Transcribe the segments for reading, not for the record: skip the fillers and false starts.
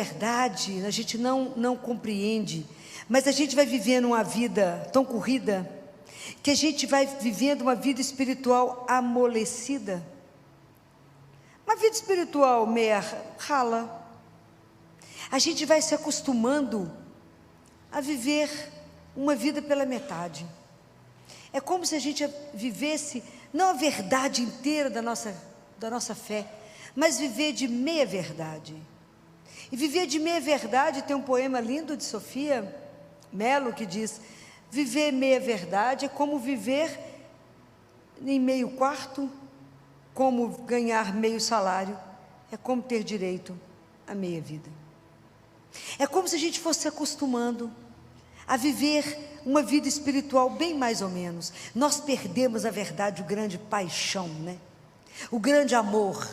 verdade, a gente não compreende, mas a gente vai vivendo uma vida tão corrida, que a gente vai vivendo uma vida espiritual amolecida, uma vida espiritual meia rala. A gente vai se acostumando a viver uma vida pela metade. É como se a gente vivesse, não a verdade inteira da nossa fé, mas viver de meia verdade. E viver de meia verdade, tem um poema lindo de Sofia Mello que diz: viver meia verdade é como viver em meio quarto, como ganhar meio salário, é como ter direito a meia vida. É como se a gente fosse se acostumando a viver uma vida espiritual bem mais ou menos. Nós perdemos, a verdade, o grande paixão, né? O grande amor.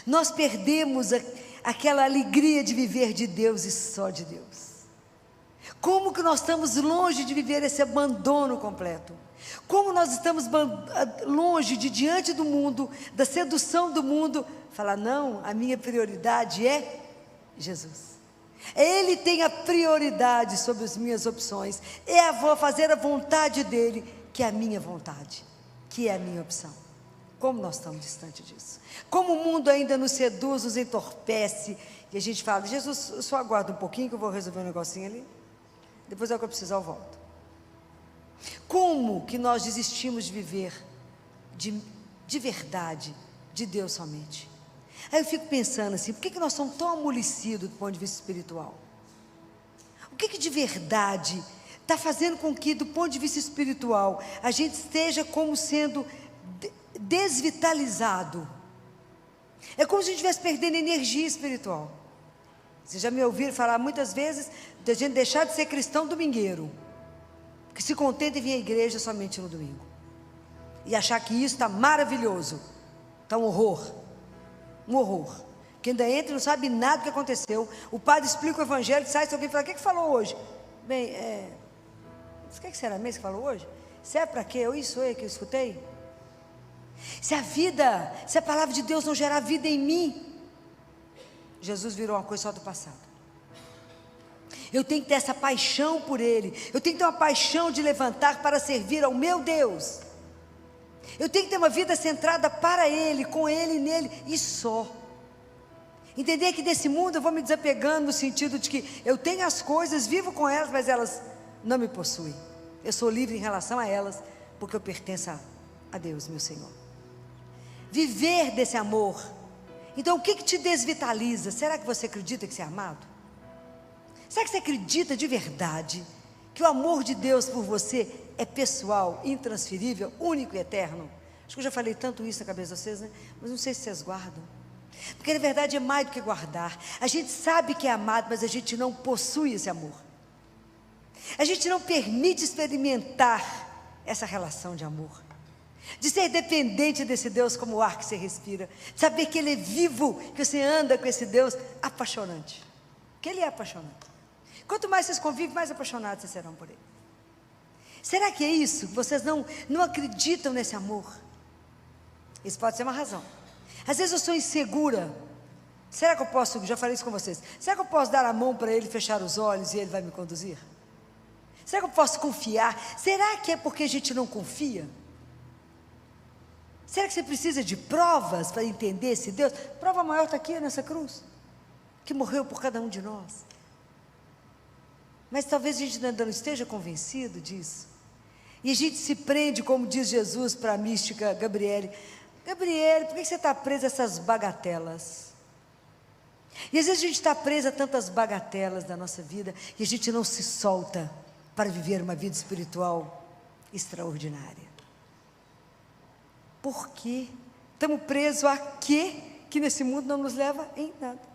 Nós perdemos aquela alegria de viver de Deus e só de Deus. Como que nós estamos longe de viver esse abandono completo? Como nós estamos longe de, diante do mundo, da sedução do mundo, falar: não, a minha prioridade é Jesus. Ele tem a prioridade sobre as minhas opções. Vou fazer a vontade dele, que é a minha vontade, que é a minha opção. Como nós estamos distante disso? Como o mundo ainda nos seduz, nos entorpece, e a gente fala: Jesus, só aguarda um pouquinho que eu vou resolver um negocinho ali, depois é o que eu precisar eu volto. Como que nós desistimos de viver de verdade, de Deus somente? Aí eu fico pensando assim: por que nós somos tão amolecidos do ponto de vista espiritual? O que de verdade está fazendo com que, do ponto de vista espiritual, a gente esteja como sendo desvitalizado? É como se a gente estivesse perdendo energia espiritual. Vocês já me ouviram falar muitas vezes da gente deixar de ser cristão domingueiro, que se contenta em vir à igreja somente no domingo, e achar que isso está maravilhoso. Está um horror. Um horror, que ainda entra e não sabe nada do que aconteceu. O padre explica o evangelho, sai, se alguém fala: o que falou hoje? Bem, o que será mesmo que falou hoje? Serve para quê? Isso aí que eu escutei? Se a palavra de Deus não gerar vida em mim, Jesus virou uma coisa só do passado. Eu tenho que ter essa paixão por Ele, eu tenho que ter uma paixão de levantar para servir ao meu Deus. Eu tenho que ter uma vida centrada para Ele, com Ele, nele e só. Entender que desse mundo eu vou me desapegando, no sentido de que eu tenho as coisas, vivo com elas, mas elas não me possuem. Eu sou livre em relação a elas, porque eu pertenço a Deus, meu Senhor. Viver desse amor. Então, o que te desvitaliza? Será que você acredita que você é amado? Será que você acredita de verdade que o amor de Deus por você é pessoal, intransferível, único e eterno? Acho que eu já falei tanto isso na cabeça de vocês, né? Mas não sei se vocês guardam. Porque na verdade é mais do que guardar. A gente sabe que é amado, mas a gente não possui esse amor. A gente não permite experimentar essa relação de amor, de ser dependente desse Deus como o ar que você respira, de saber que Ele é vivo, que você anda com esse Deus apaixonante, que Ele é apaixonante. Quanto mais vocês convivem, mais apaixonados vocês serão por Ele. Será que é isso? Vocês não acreditam nesse amor? Isso pode ser uma razão. Às vezes eu sou insegura. Será que eu posso, já falei isso com vocês, será que eu posso dar a mão para Ele, fechar os olhos e Ele vai me conduzir? Será que eu posso confiar? Será que é porque a gente não confia? Será que você precisa de provas para entender esse Deus? Prova maior está aqui nessa cruz, que morreu por cada um de nós. Mas talvez a gente ainda não esteja convencido disso. E a gente se prende, como diz Jesus para a mística Gabriele: Gabriele, por que você está presa a essas bagatelas? E às vezes a gente está presa a tantas bagatelas da nossa vida, e a gente não se solta para viver uma vida espiritual extraordinária. Por quê? Estamos presos a quê que nesse mundo não nos leva em nada.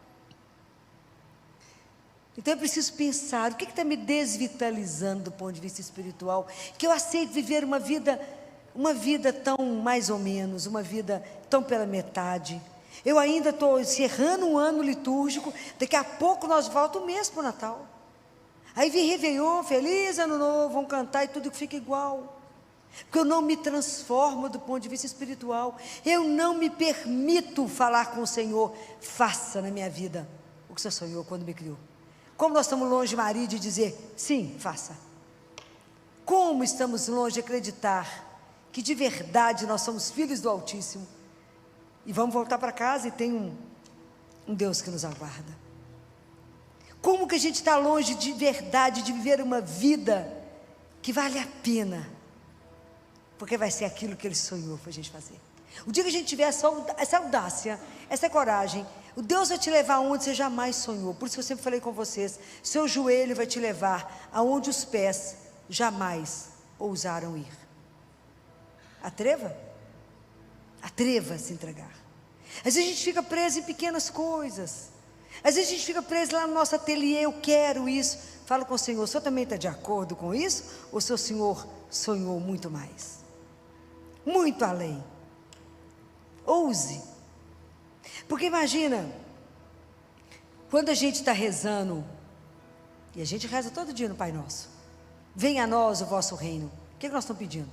Então eu preciso pensar: o que está me desvitalizando do ponto de vista espiritual, que eu aceito viver uma vida tão mais ou menos, uma vida tão pela metade. Eu ainda estou encerrando um ano litúrgico, daqui a pouco nós voltamos o mês para o Natal. Aí vem Réveillon, feliz ano novo, vão cantar e tudo fica igual. Porque eu não me transformo do ponto de vista espiritual. Eu não me permito falar com o Senhor: faça na minha vida o que o Senhor sonhou quando me criou. Como nós estamos longe, Maria, de dizer, sim, faça. Como estamos longe de acreditar que de verdade nós somos filhos do Altíssimo. E vamos voltar para casa e tem um Deus que nos aguarda. Como que a gente está longe de verdade de viver uma vida que vale a pena, porque vai ser aquilo que Ele sonhou para a gente fazer. O dia que a gente tiver essa audácia, essa coragem, o Deus vai te levar aonde você jamais sonhou. Por isso que eu sempre falei com vocês, seu joelho vai te levar aonde os pés jamais ousaram ir. Atreva a se entregar. Às vezes a gente fica preso em pequenas coisas, às vezes a gente fica preso lá no nosso ateliê, eu quero isso. Fala com o Senhor, o Senhor também está de acordo com isso? Ou o seu Senhor sonhou muito mais? Muito além. Ouse. Porque imagina, quando a gente está rezando, e a gente reza todo dia no Pai Nosso, venha a nós o vosso reino, o que nós estamos pedindo?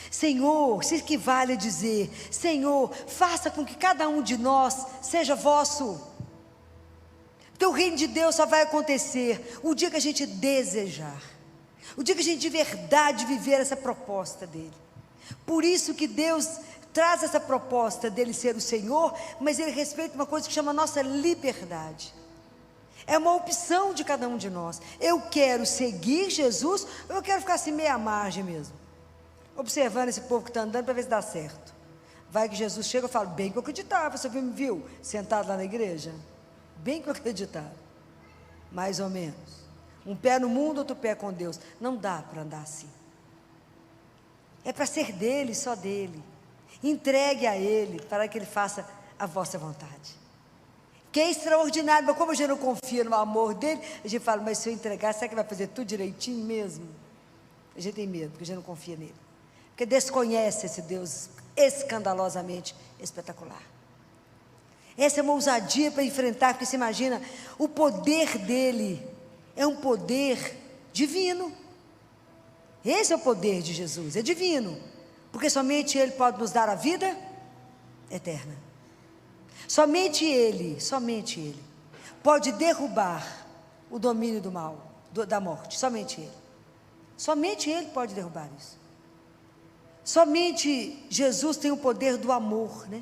Senhor, se equivale a dizer, Senhor, faça com que cada um de nós seja vosso. Porque o reino de Deus só vai acontecer o dia que a gente desejar, o dia que a gente de verdade viver essa proposta dele. Por isso que Deus traz essa proposta dele ser o Senhor, mas ele respeita uma coisa que chama nossa liberdade. É uma opção de cada um de nós. Eu quero seguir Jesus, ou eu quero ficar assim meio à margem mesmo, observando esse povo que está andando para ver se dá certo. Vai que Jesus chega e fala, bem que eu acreditava, você me viu sentado lá na igreja? Bem que eu acreditava, mais ou menos. Um pé no mundo, outro pé com Deus. Não dá para andar assim. É para ser dele, só dele. Entregue a ele, para que ele faça a vossa vontade. Que é extraordinário, mas como a gente não confia no amor dele, a gente fala, mas se eu entregar, será que vai fazer tudo direitinho mesmo? A gente tem medo, porque a gente não confia nele. Porque desconhece esse Deus escandalosamente espetacular. Essa é uma ousadia para enfrentar, porque você imagina, o poder dele é um poder divino. Esse é o poder de Jesus, é divino, porque somente Ele pode nos dar a vida eterna. Somente Ele pode derrubar o domínio do mal, da morte, somente Ele pode derrubar isso. Somente Jesus tem o poder do amor, né?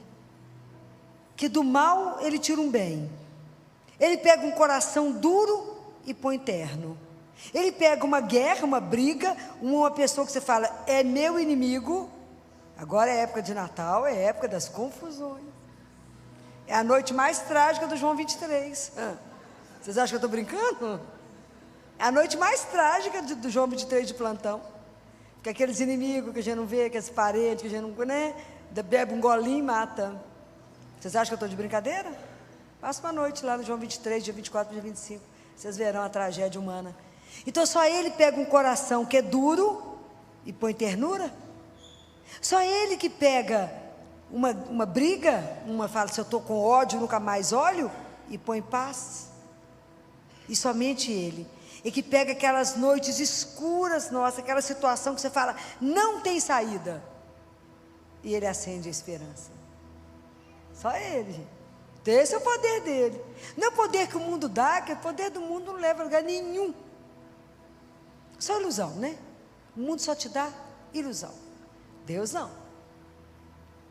Que do mal Ele tira um bem. Ele pega um coração duro e põe terno. Ele pega uma guerra, uma briga, uma pessoa que você fala, é meu inimigo. Agora é época de Natal, é época das confusões. É a noite mais trágica do João 23. Vocês acham que eu estou brincando? É a noite mais trágica do João 23 de plantão. Porque aqueles inimigos que a gente não vê, aqueles parentes que a gente não, né? Bebe um golinho e mata. Vocês acham que eu estou de brincadeira? Passa uma noite lá no João 23, dia 24, dia 25. Vocês verão a tragédia humana. Então só Ele pega um coração que é duro e põe ternura. Só Ele que pega uma briga, uma fala, se eu estou com ódio, nunca mais olho, e põe paz. E somente Ele. E que pega aquelas noites escuras, nossa, aquela situação que você fala, não tem saída. E Ele acende a esperança. Só Ele, gente. Esse é o poder dele. Não é o poder que o mundo dá, que o poder do mundo não leva a lugar nenhum. Só ilusão, né? O mundo só te dá ilusão. Deus não.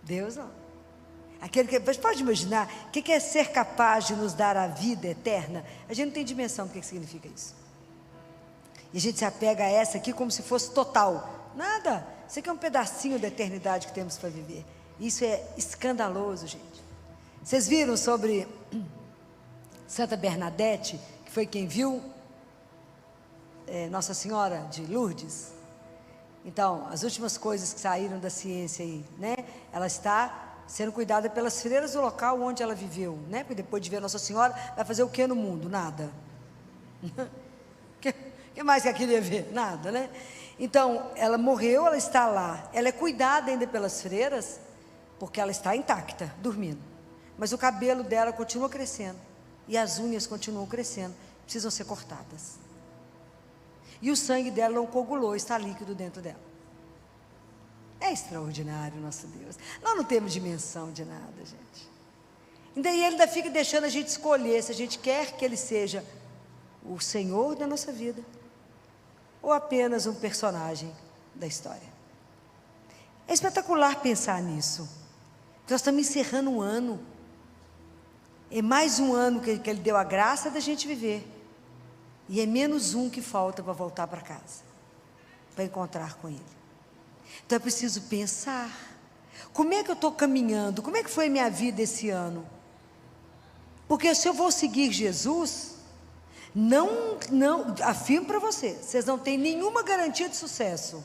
Deus não. Aquele que, você pode imaginar, o que é ser capaz de nos dar a vida eterna? A gente não tem dimensão do que significa isso. E a gente se apega a essa aqui como se fosse total. Nada. Isso aqui é um pedacinho da eternidade que temos para viver. Isso é escandaloso, gente. Vocês viram sobre Santa Bernadette, que foi quem viu Nossa Senhora de Lourdes? Então, as últimas coisas que saíram da ciência aí, né? Ela está sendo cuidada pelas freiras do local onde ela viveu, né? Porque depois de ver Nossa Senhora, vai fazer o que no mundo? Nada. O que mais que ela queria ver? Nada, né? Então, ela morreu, ela está lá. Ela é cuidada ainda pelas freiras, porque ela está intacta, dormindo. Mas o cabelo dela continua crescendo. E as unhas continuam crescendo. Precisam ser cortadas. E o sangue dela não coagulou, está líquido dentro dela. É extraordinário o nosso Deus. Nós não temos dimensão de nada, gente. E daí ele ainda fica deixando a gente escolher se a gente quer que ele seja o Senhor da nossa vida ou apenas um personagem da história. É espetacular pensar nisso. Nós estamos encerrando um ano. É mais um ano que ele deu a graça da gente viver. E é menos um que falta para voltar para casa, para encontrar com ele. Então é preciso pensar. Como é que eu estou caminhando? Como é que foi a minha vida esse ano? Porque se eu vou seguir Jesus, não afirmo para vocês não têm nenhuma garantia de sucesso.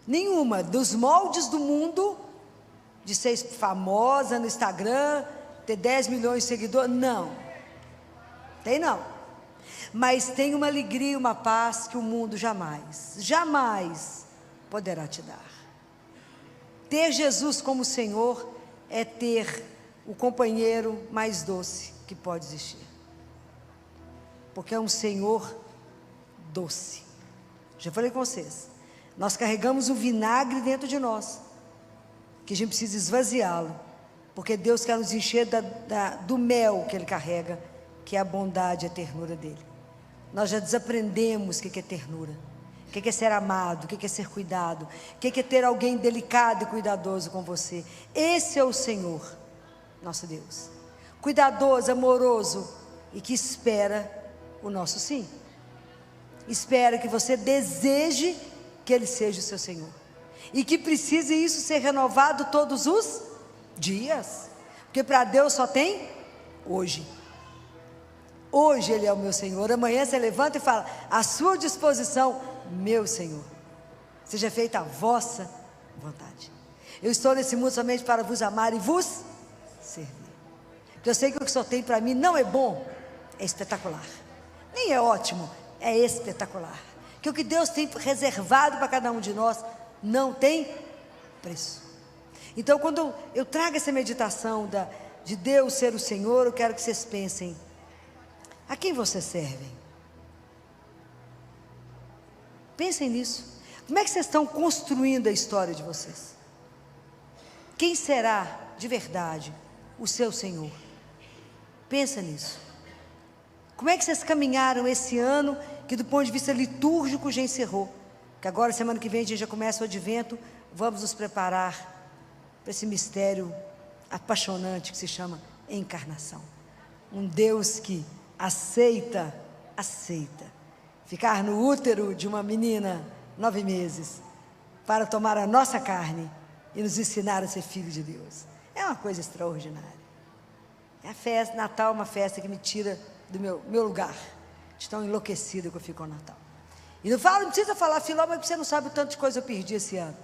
Nenhuma. Dos moldes do mundo, de ser famosa no Instagram, ter 10 milhões de seguidores, não. Tem não. Mas tem uma alegria, uma paz que o mundo jamais poderá te dar. Ter Jesus como Senhor é ter o companheiro mais doce que pode existir. Porque é um Senhor doce. Já falei com vocês. Nós carregamos um vinagre dentro de nós, que a gente precisa esvaziá-lo, porque Deus quer nos encher do mel que Ele carrega, que é a bondade e a ternura dEle. Nós já desaprendemos o que é ternura, o que é ser amado, o que é ser cuidado, o que é ter alguém delicado e cuidadoso com você. Esse é o Senhor, nosso Deus, cuidadoso, amoroso e que espera o nosso sim. Espera que você deseje que Ele seja o seu Senhor. E que precise isso ser renovado todos os dias. Porque para Deus só tem hoje. Hoje Ele é o meu Senhor. Amanhã você levanta e fala: à sua disposição, meu Senhor, seja feita a vossa vontade. Eu estou nesse mundo somente para vos amar e vos servir. Porque eu sei que o que só tem para mim não é bom, é espetacular. Nem é ótimo, é espetacular. Que o que Deus tem reservado para cada um de nós não tem preço. Então, quando eu trago essa meditação de Deus ser o Senhor, eu quero que vocês pensem: a quem vocês servem? Pensem nisso. Como é que vocês estão construindo a história de vocês? Quem será de verdade o seu Senhor? Pensa nisso. Como é que vocês caminharam esse ano, que do ponto de vista litúrgico já encerrou? Que agora, semana que vem, a gente já começa o advento. Vamos nos preparar para esse mistério apaixonante que se chama encarnação. Um Deus que aceita ficar no útero de uma menina 9 meses para tomar a nossa carne e nos ensinar a ser filho de Deus. É uma coisa extraordinária. A festa, Natal é uma festa que me tira do meu lugar, de tão enlouquecida que eu fico ao Natal. E não precisa falar, Filó, mas você não sabe o tanto de coisa que eu perdi esse ano.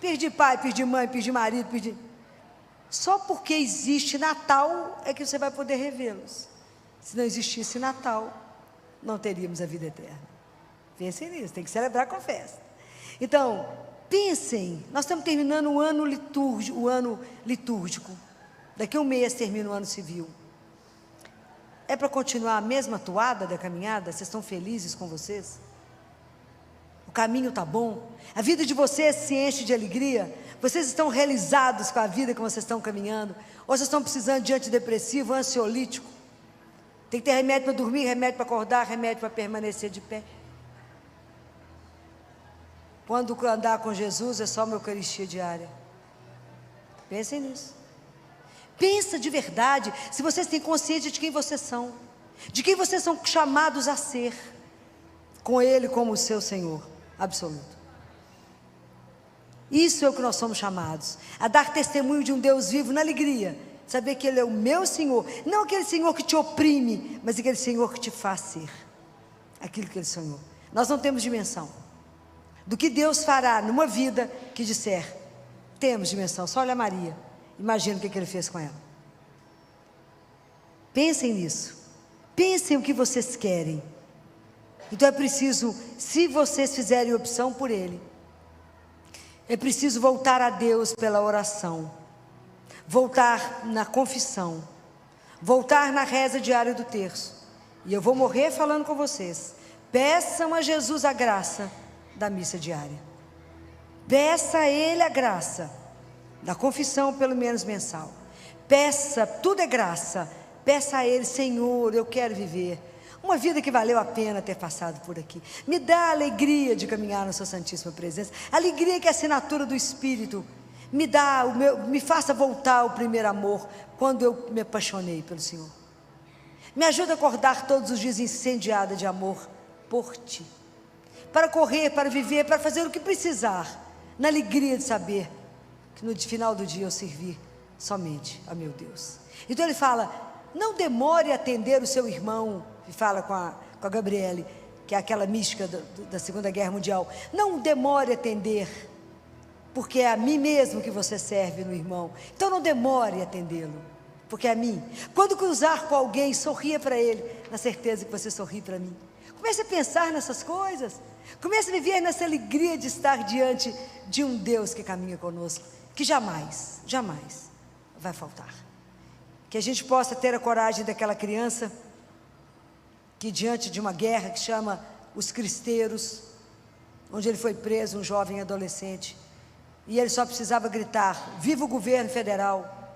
Perdi pai, perdi mãe, perdi marido, perdi... Só porque existe Natal é que você vai poder revê-los. Se não existisse Natal, não teríamos a vida eterna. Pensem nisso, tem que celebrar com festa. Então, pensem, nós estamos terminando o ano litúrgico. Daqui a um mês termina o ano civil. É para continuar a mesma toada da caminhada? Vocês estão felizes com vocês? O caminho está bom? A vida de vocês se enche de alegria? Vocês estão realizados com a vida que vocês estão caminhando? Ou vocês estão precisando de antidepressivo, ansiolítico? Tem que ter remédio para dormir, remédio para acordar, remédio para permanecer de pé. Quando andar com Jesus é só uma Eucaristia diária. Pensem nisso. Pensa de verdade, se vocês têm consciência de quem vocês são, de quem vocês são chamados a ser, com Ele como o seu Senhor absoluto. Isso é o que nós somos chamados, a dar testemunho de um Deus vivo na alegria, saber que Ele é o meu Senhor, não aquele Senhor que te oprime, mas aquele Senhor que te faz ser aquilo que Ele sonhou. Nós não temos dimensão do que Deus fará numa vida que disser, temos dimensão, só olha Maria. Imagina o que Ele fez com ela. Pensem nisso. Pensem o que vocês querem. Então é preciso, se vocês fizerem opção por Ele, é preciso voltar a Deus pela oração, voltar na confissão, voltar na reza diária do terço. E eu vou morrer falando com vocês. Peçam a Jesus a graça da missa diária. Peça a Ele a graça da confissão, pelo menos mensal. Peça, tudo é graça. Peça a Ele: Senhor, eu quero viver uma vida que valeu a pena ter passado por aqui. Me dá a alegria de caminhar na sua santíssima presença, alegria que é a assinatura do Espírito. Me faça voltar ao primeiro amor, quando eu me apaixonei pelo Senhor. Me ajuda a acordar todos os dias incendiada de amor por Ti, para correr, para viver, para fazer o que precisar, na alegria de saber que no final do dia eu servir somente a meu Deus. Então ele fala: não demore a atender o seu irmão. E fala com a Gabriele, que é aquela mística da Segunda Guerra Mundial: não demore a atender, porque é a mim mesmo que você serve no irmão. Então não demore a atendê-lo, porque é a mim. Quando cruzar com alguém, sorria para ele, na certeza que você sorri para mim. Comece a pensar nessas coisas, comece a viver nessa alegria de estar diante de um Deus que caminha conosco, que jamais, jamais vai faltar. Que a gente possa ter a coragem daquela criança que, diante de uma guerra que chama os Cristeiros, onde ele foi preso, um jovem adolescente, e ele só precisava gritar: viva o governo federal!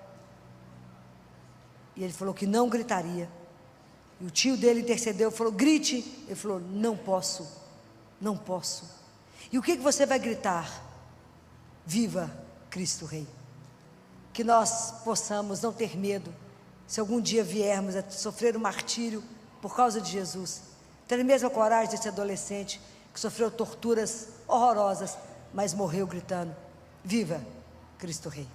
E ele falou que não gritaria, e o tio dele intercedeu, falou: grite. Ele falou: não posso, não posso. E o que você vai gritar? Viva Cristo Rei. Que nós possamos não ter medo, se algum dia viermos a sofrer um martírio por causa de Jesus, ter a mesma coragem desse adolescente que sofreu torturas horrorosas, mas morreu gritando: viva Cristo Rei.